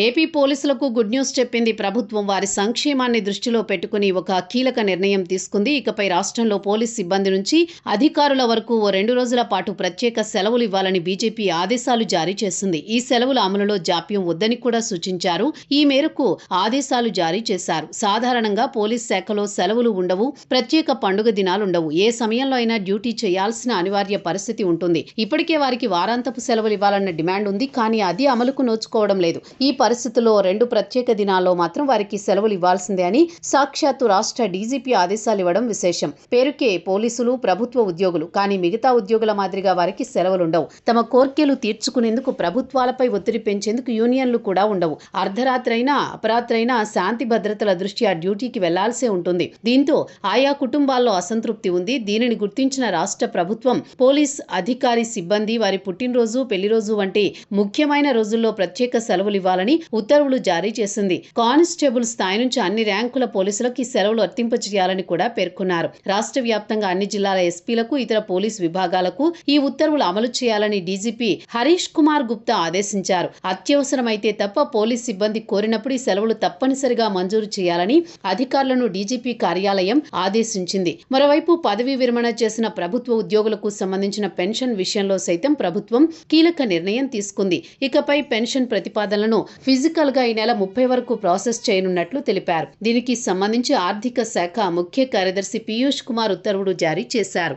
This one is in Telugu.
ఏపీ పోలీసులకు గుడ్ న్యూస్ చెప్పింది ప్రభుత్వం. వారి సంక్షేమాన్ని దృష్టిలో పెట్టుకుని ఒక కీలక నిర్ణయం తీసుకుంది. ఇకపై రాష్ట్రంలో పోలీస్ సిబ్బంది నుంచి అధికారుల వరకు ఓ 2 రోజుల పాటు ప్రత్యేక సెలవులు ఇవ్వాలని బీజేపీ ఆదేశాలు జారీ చేసింది. ఈ సెలవుల అమలులో జాప్యం వద్దని కూడా సూచించారు. ఈ మేరకు ఆదేశాలు జారీ చేశారు. సాధారణంగా పోలీస్ శాఖలో సెలవులు ఉండవు, ప్రత్యేక పండుగ దినాలుండవు. ఏ సమయంలో అయినా డ్యూటీ చేయాల్సిన అనివార్య పరిస్థితి ఉంటుంది. ఇప్పటికే వారికి వారాంతపు సెలవులు ఇవ్వాలన్న డిమాండ్ ఉంది. కానీ అది అమలుకు నోచుకోవడం లేదు. ఈ పరిస్థితుల్లో 2 ప్రత్యేక దినాల్లో మాత్రం వారికి సెలవులు ఇవ్వాల్సిందే అని సాక్షాత్తు రాష్ట్ర డీజీపీ ఆదేశాలు ఇవ్వడం విశేషం. పేరుకే పోలీసులు, ప్రభుత్వ ఉద్యోగులు, కానీ మిగతా ఉద్యోగుల మాదిరిగా వారికి సెలవులుండవు. తమ కోర్కెలు తీర్చుకునేందుకు ప్రభుత్వాలపై ఒత్తిడి పెంచేందుకు యూనియన్లు కూడా ఉండవు. అర్ధరాత్రైనా అపరాత్రైనా శాంతి భద్రతల దృష్ట్యా డ్యూటీకి వెళ్లాల్సే ఉంటుంది. దీంతో ఆయా కుటుంబాల్లో అసంతృప్తి ఉంది. దీనిని గుర్తించిన రాష్ట్ర ప్రభుత్వం పోలీస్ అధికారి సిబ్బంది వారి పుట్టినరోజు, పెళ్లిరోజు వంటి ముఖ్యమైన రోజుల్లో ప్రత్యేక సెలవులు ఇవ్వాలని ఉత్తర్వులు జారీ చేసింది. కానిస్టేబుల్ స్థాయి నుంచి అన్ని ర్యాంకుల పోలీసులకు ఈ సెలవులు వర్తింపజేయాలని కూడా పేర్కొన్నారు. రాష్ట్ర వ్యాప్తంగా అన్ని జిల్లాల ఎస్పీలకు, ఇతర పోలీసు విభాగాలకు ఈ ఉత్తర్వులు అమలు చేయాలని డీజీపీ హరీష్ కుమార్ గుప్తా ఆదేశించారు. అత్యవసరమైతే తప్ప పోలీస్ సిబ్బంది కోరినప్పుడు ఈ సెలవులు తప్పనిసరిగా మంజూరు చేయాలని అధికారులను డీజీపీ కార్యాలయం ఆదేశించింది. మరోవైపు పదవీ విరమణ చేసిన ప్రభుత్వ ఉద్యోగులకు సంబంధించిన పెన్షన్ విషయంలో సైతం ప్రభుత్వం కీలక నిర్ణయం తీసుకుంది. ఇకపై పెన్షన్ ప్రతిపాదనలను ఫిజికల్ గా ఈ నెల 30 వరకు ప్రాసెస్ చేయనున్నట్లు తెలిపారు. దీనికి సంబంధించి ఆర్థిక శాఖ ముఖ్య కార్యదర్శి పీయూష్ కుమార్ ఉత్తర్వులు జారీ చేశారు.